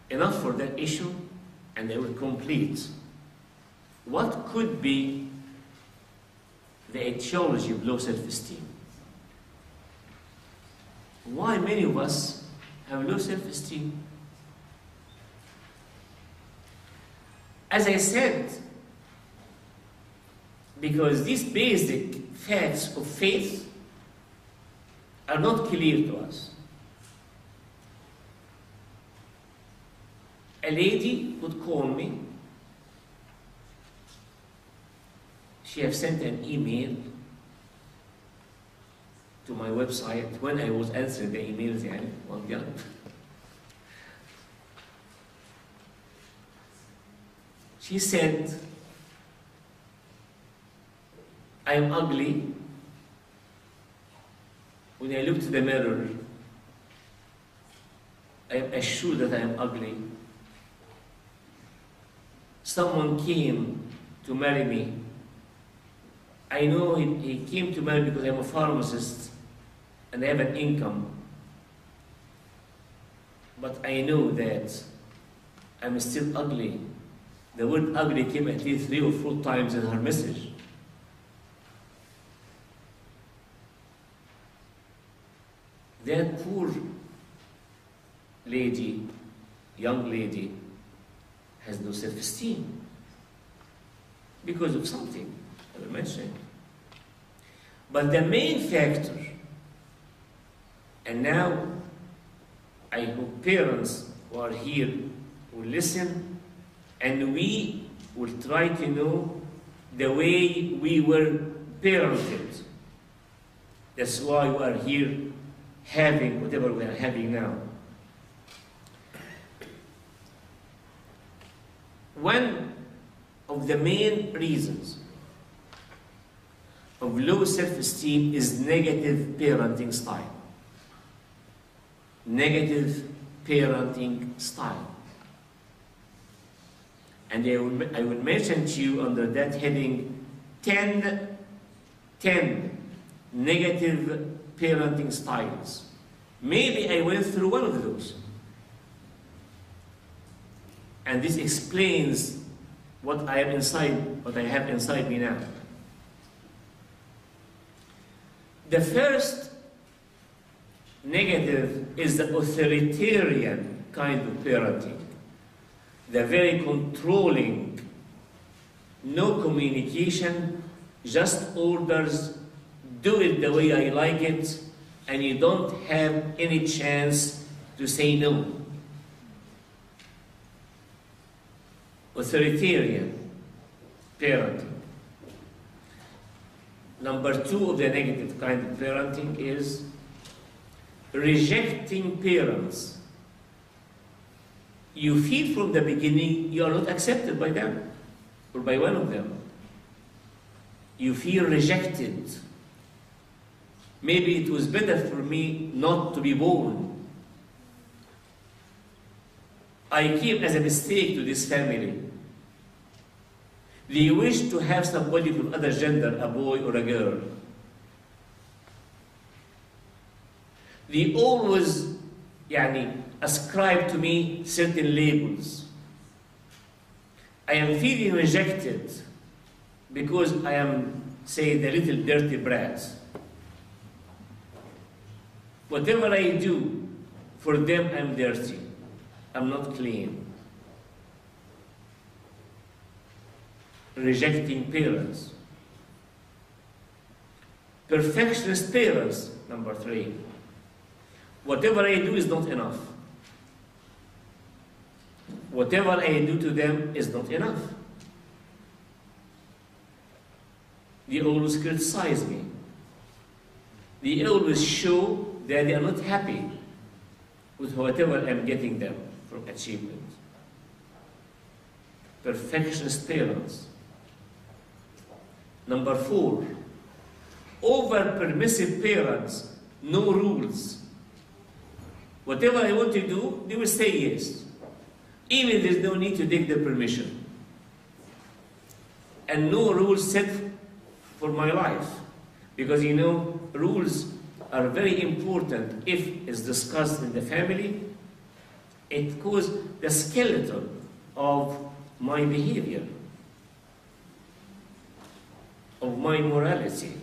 enough for that issue, and I will complete. What could be the etiology of low self-esteem? Why many of us have low self-esteem? As I said, because these basic facts of faith are not clear to us. A lady would call me. She have sent an email to my website when I was answering the emails on the other. She said, I am ugly. When I look to the mirror, I am assured that I am ugly. Someone came to marry me. I know he came to marry because I'm a pharmacist and I have an income. But I know that I'm still ugly. The word ugly came at least 3 or 4 times in her message. That poor lady, young lady, has no self-esteem because of something I will mention. But the main factor, and now I hope parents who are here will listen, and we will try to know the way we were parented. That's why we are here having whatever we are having now. One of the main reasons of low self-esteem is negative parenting style. Negative parenting style. And I will mention to you under that heading 10 negative parenting styles. Maybe I went through one of those. And this explains what I have inside me now. The first negative is the authoritarian kind of parenting. The very controlling, no communication, just orders, do it the way I like it, and you don't have any chance to say no. Authoritarian parenting. Number 2 of the negative kind of parenting is rejecting parents. You feel from the beginning you are not accepted by them or by one of them. You feel rejected. Maybe it was better for me not to be born. I came as a mistake to this family. They wish to have somebody from other gender, a boy or a girl. They always ascribe to me certain labels. I am feeling rejected because I am, say, the little dirty brat. Whatever I do, for them I'm dirty. I'm not clean. Rejecting parents. Perfectionist parents, number 3. Whatever I do is not enough. Whatever I do to them is not enough. They always criticize me. They always show that they are not happy with whatever I'm getting them from achievement. Perfectionist parents. Number 4, over-permissive parents, no rules. Whatever I want to do, they will say yes. Even there's no need to take their permission. And no rules set for my life. Because rules are very important if it's discussed in the family It caused the skeleton of my behavior, of my morality.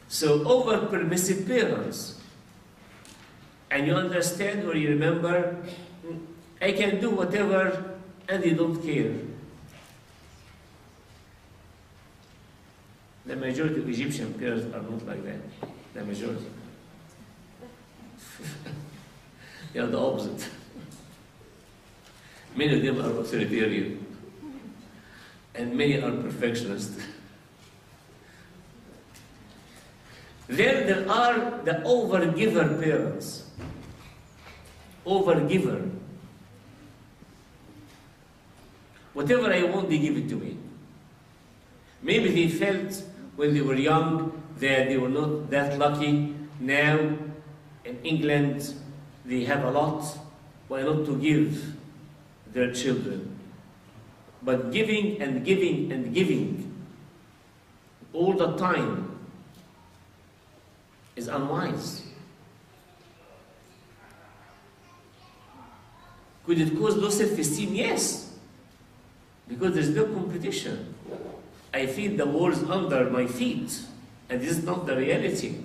So over-permissive parents, and you understand or you remember, I can do whatever and they don't care. The majority of Egyptian parents are not like that. The majority. They are the opposite. Many of them are authoritarian, and many are perfectionists. Then there are the overgiver parents. Overgiver. Whatever I want, they give it to me. Maybe they felt when they were young that they were not that lucky. Now, in England, they have a lot. Why not to give their children? But giving and giving and giving all the time is unwise. Could it cause low self-esteem? Yes, because there's no competition. I feel the walls under my feet, and this is not the reality.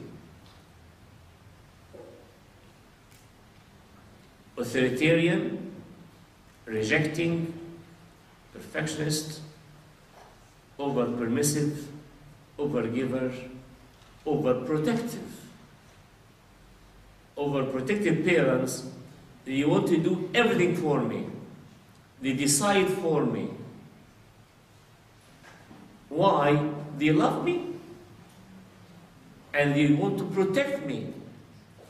Authoritarian, rejecting, perfectionist, over-permissive, over-giver, overprotective. Overprotective parents, they want to do everything for me. They decide for me. Why? They love me. And they want to protect me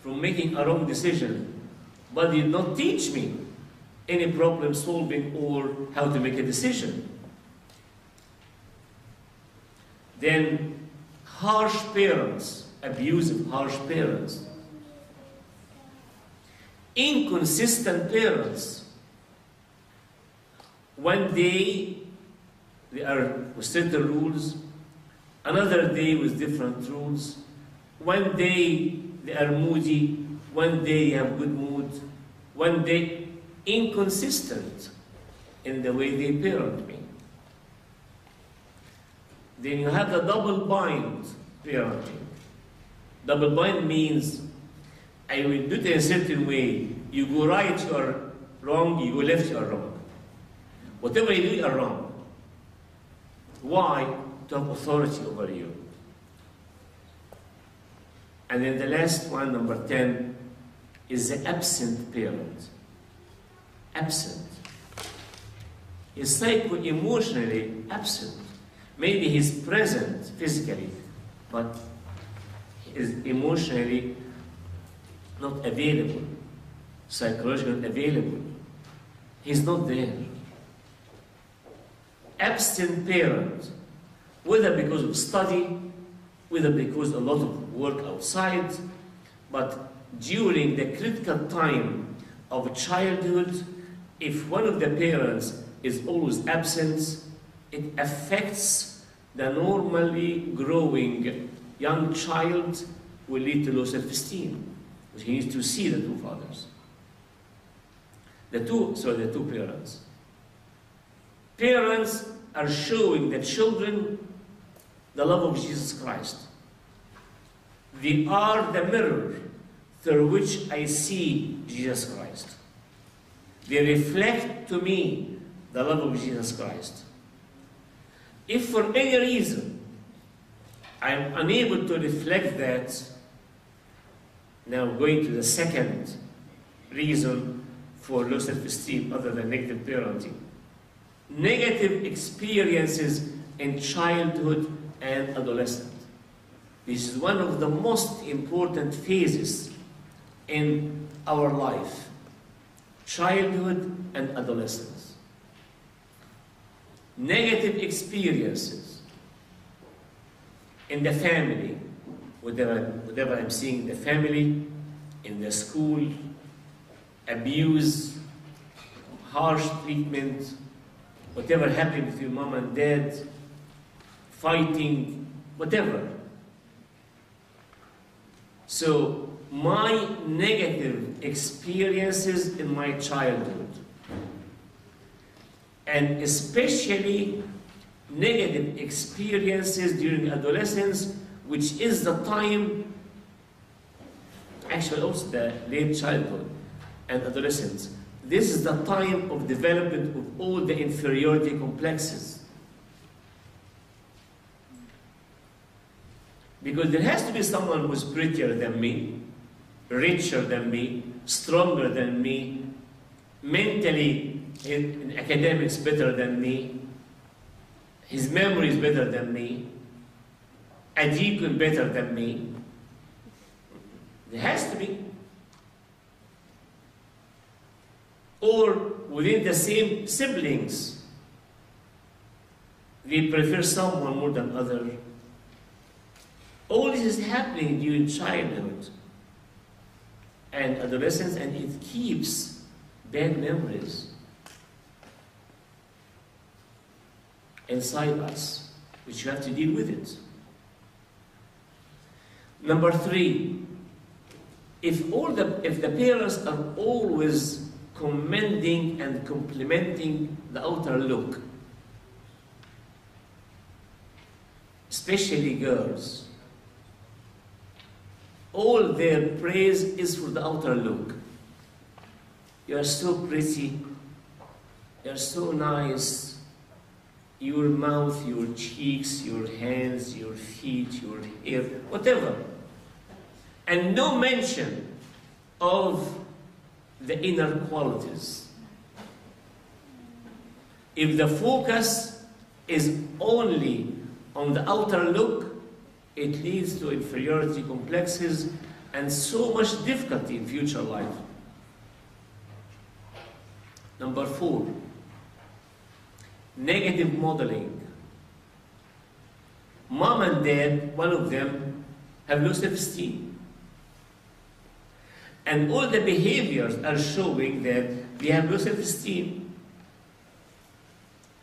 from making a wrong decision. But they did not teach me any problem solving or how to make a decision. Then harsh parents, abusive harsh parents. Inconsistent parents. One day they are with certain rules, another day with different rules. One day they are moody, one day they have good mood, one day inconsistent in the way they parent me. Then you have the double bind parenting. Double bind means I will do it in a certain way. You go right, you are wrong. You go left, you are wrong. Whatever you do, you are wrong. Why? To have authority over you. And then the last one, number 10, is the absent parent. Absent. He's psycho-emotionally absent. Maybe he's present physically, but he is emotionally not available, psychologically available. He's not there. Absent parent, whether because of study, whether because a lot of work outside, but during the critical time of childhood, if one of the parents is always absent, it affects the normally growing young child, will lead to low self-esteem. He needs to see the two fathers. The two parents. Parents are showing the children the love of Jesus Christ. They are the mirror through which I see Jesus Christ. They reflect to me the love of Jesus Christ. If for any reason I am unable to reflect that, now going to the second reason for low self-esteem other than negative parenting. Negative experiences in childhood and adolescence. This is one of the most important phases in our life. Childhood and adolescence. Negative experiences in the family, whatever I'm seeing in the family, in the school, abuse, harsh treatment, whatever happened with your mom and dad, fighting, whatever. So my negative experiences in my childhood, and especially negative experiences during adolescence, which is the time, actually also the late childhood and adolescence. This is the time of development of all the inferiority complexes. Because there has to be someone who's prettier than me, richer than me, stronger than me, mentally in academics better than me, his memory is better than me, a deacon better than me. There has to be. Or within the same siblings, we prefer someone more than other. All this is happening during childhood and adolescence, and it keeps bad memories inside us, which you have to deal with it. Number 3, if the parents are always commending and complimenting the outer look, especially girls, all their praise is for the outer look. You are so pretty, you are so nice, your mouth, your cheeks, your hands, your feet, your hair, whatever. And no mention of the inner qualities. If the focus is only on the outer look, it leads to inferiority complexes and so much difficulty in future life. Number 4, negative modeling. Mom and dad, one of them, have low self-esteem. And all the behaviors are showing that they have low self-esteem.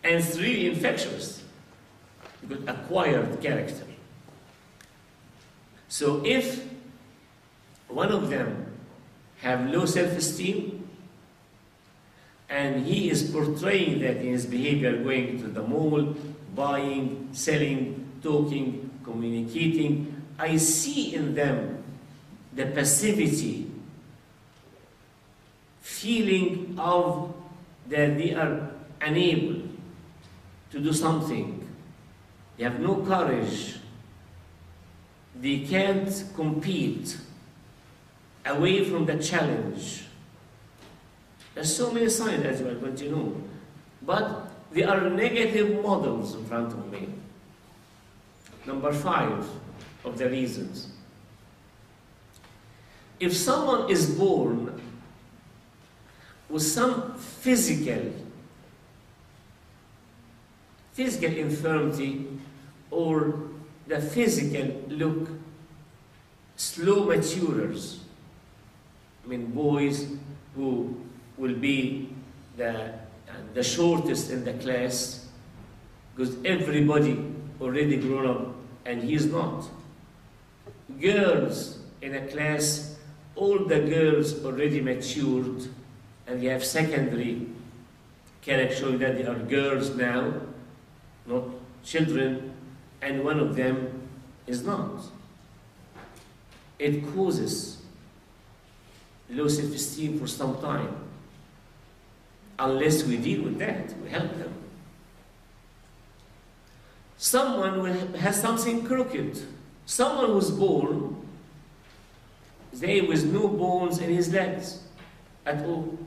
And it's really infectious, because acquired character. So if one of them have low self-esteem, and he is portraying that in his behavior, going to the mall, buying, selling, talking, communicating, I see in them the passivity, feeling of that they are unable to do something. They have no courage. They can't compete, away from the challenge. There's so many signs as well, but you know. But they are negative models in front of me. Number 5 of the reasons. If someone is born with some physical infirmity, or the physical look slow maturers, I mean boys who will be the shortest in the class, because everybody already grown up and he's not. Girls in a class, all the girls already matured, and they have secondary character showing that they are girls now, not children, and one of them is not. It causes low self-esteem for some time. Unless we deal with that, we help them. Someone has something crooked. Someone who's born, say, with no bones in his legs at all.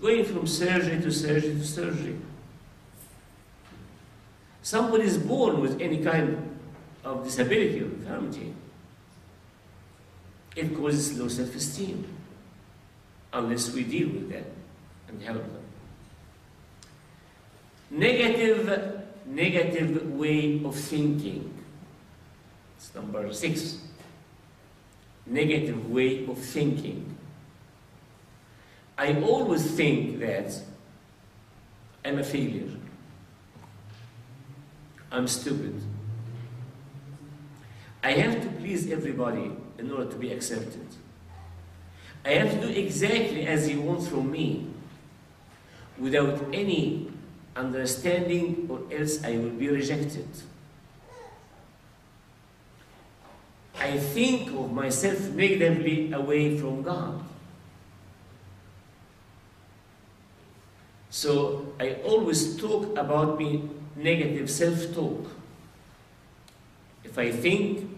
Going from surgery to surgery to surgery. Somebody is born with any kind of disability or infirmity. It causes low self-esteem, unless we deal with that and help them. Negative way of thinking. It's number 6. Negative way of thinking. I always think that I'm a failure. I'm stupid. I have to please everybody, in order to be accepted. I have to do exactly as He wants from me, without any understanding, or else I will be rejected. I think of myself negatively away from God. So I always talk about me negative self-talk. If I think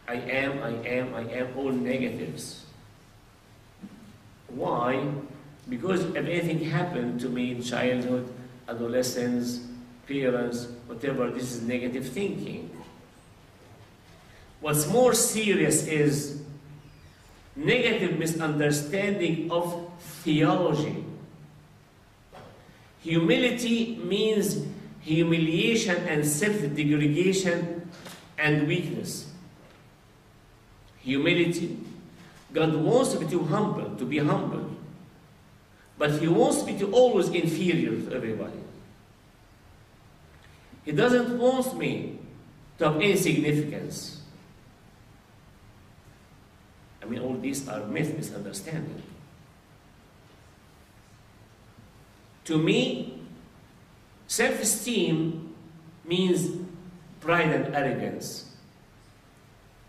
I am all negatives. Why? Because if anything happened to me in childhood, adolescence, parents, whatever, this is negative thinking. What's more serious is negative misunderstanding of theology. Humility means humiliation and self-degradation and weakness. Humility. God wants me to be humble. But He wants me to always inferior to everybody. He doesn't want me to have any significance. I mean, all these are misunderstanding. To me, self-esteem means pride and arrogance.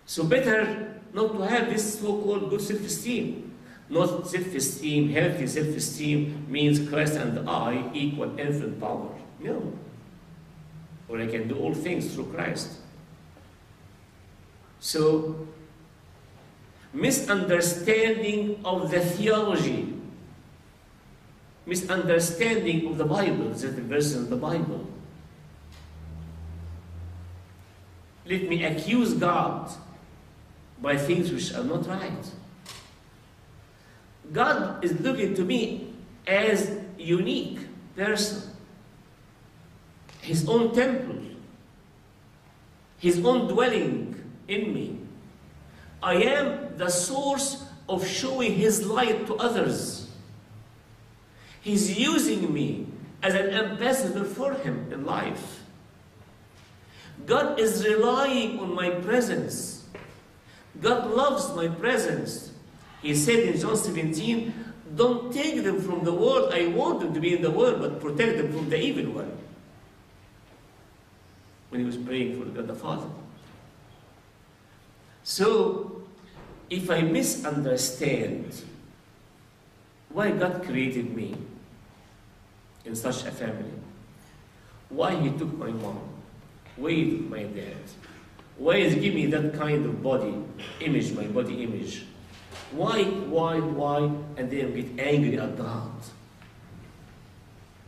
So better not to have this so-called good self-esteem. Not self-esteem, healthy self-esteem means Christ and I equal infinite power. No. Or I can do all things through Christ. So, misunderstanding of the theology, misunderstanding of the Bible, the verses of the Bible. Let me accuse God by things which are not right. God is looking to me as a unique person. His own temple. His own dwelling in me. I am the source of showing His light to others. He's using me as an ambassador for Him in life. God is relying on my presence. God loves my presence. He said in John 17, don't take them from the world. I want them to be in the world, but protect them from the evil one. When He was praying for God the Father. So, if I misunderstand why God created me in such a family, why He took my mom, why He took my dad, why He gave me that kind of body image, my body image, why, and then get angry at God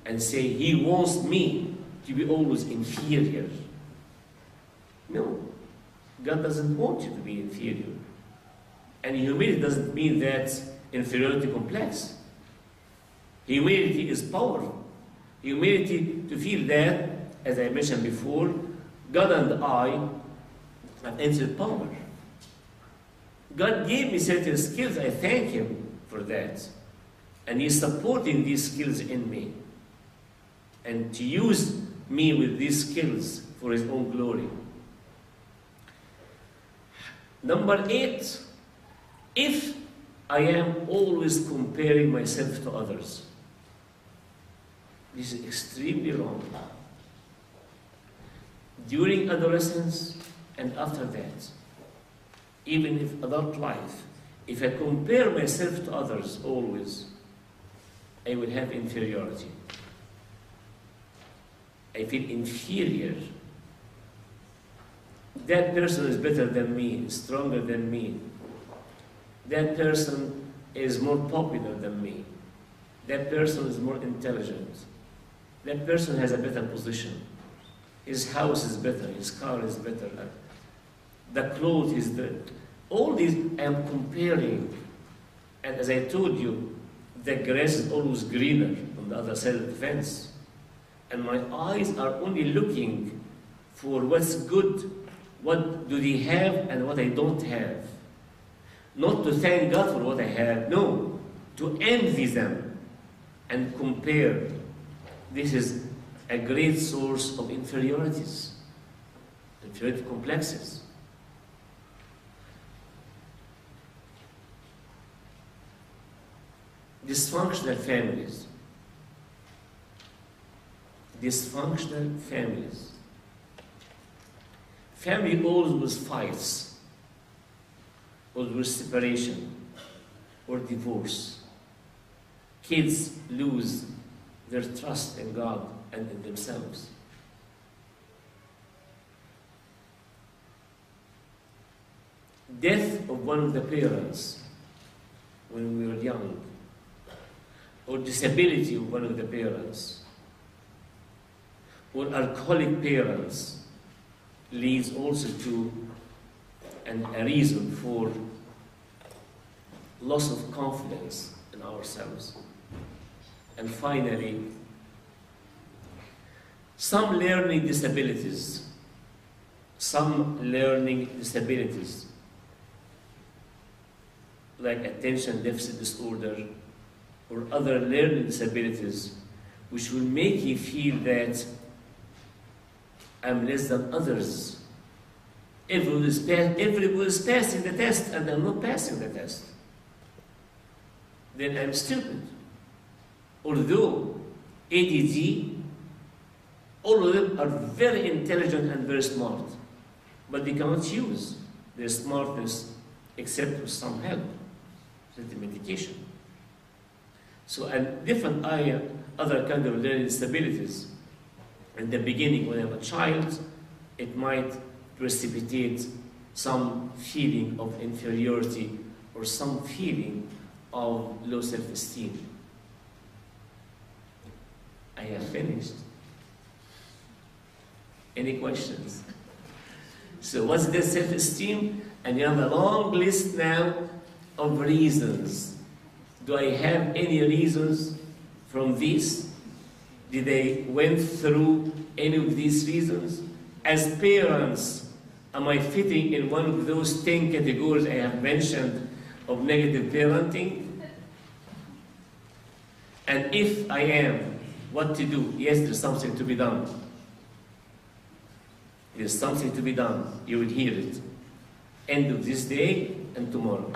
and say He wants me to be always inferior. No, God doesn't want you to be inferior. And humility doesn't mean that inferiority complex. Humility is power. Humility to feel that, as I mentioned before, God and I have infinite power. God gave me certain skills, I thank Him for that. And He's supporting these skills in me. And to use me with these skills for His own glory. Number 8, if I am always comparing myself to others, this is extremely wrong. During adolescence and after that, even if adult life, if I compare myself to others always, I will have inferiority. I feel inferior. That person is better than me, stronger than me. That person is more popular than me. That person is more intelligent. That person has a better position. His house is better, his car is better. The clothes is better. All these I am comparing. And as I told you, the grass is always greener on the other side of the fence. And my eyes are only looking for what's good, what do they have and what I don't have. Not to thank God for what I have, no, to envy them and compare. This is a great source of inferiority complexes. Dysfunctional families. Dysfunctional families. Family always fights, always separation or divorce. Kids lose their trust in God and in themselves. Death of one of the parents when we were young, or disability of one of the parents, or alcoholic parents, leads also to a reason for loss of confidence in ourselves. And finally, some learning disabilities, like attention deficit disorder or other learning disabilities, which will make you feel that I'm less than others. Everyone is passing the test and I'm not passing the test. Then I'm stupid. Although ADD, all of them are very intelligent and very smart, but they cannot use their smartness except with some help, with the medication. So, and different other kind of learning disabilities. In the beginning, when I'm a child, it might precipitate some feeling of inferiority or some feeling of low self-esteem. I have finished. Any questions? So what's the self-esteem? And you have a long list now of reasons. Do I have any reasons from this? Did they went through any of these reasons? As parents, am I fitting in one of those 10 categories I have mentioned of negative parenting? And if I am, what to do? Yes, there's something to be done. There's something to be done. You will hear it. End of this day and tomorrow.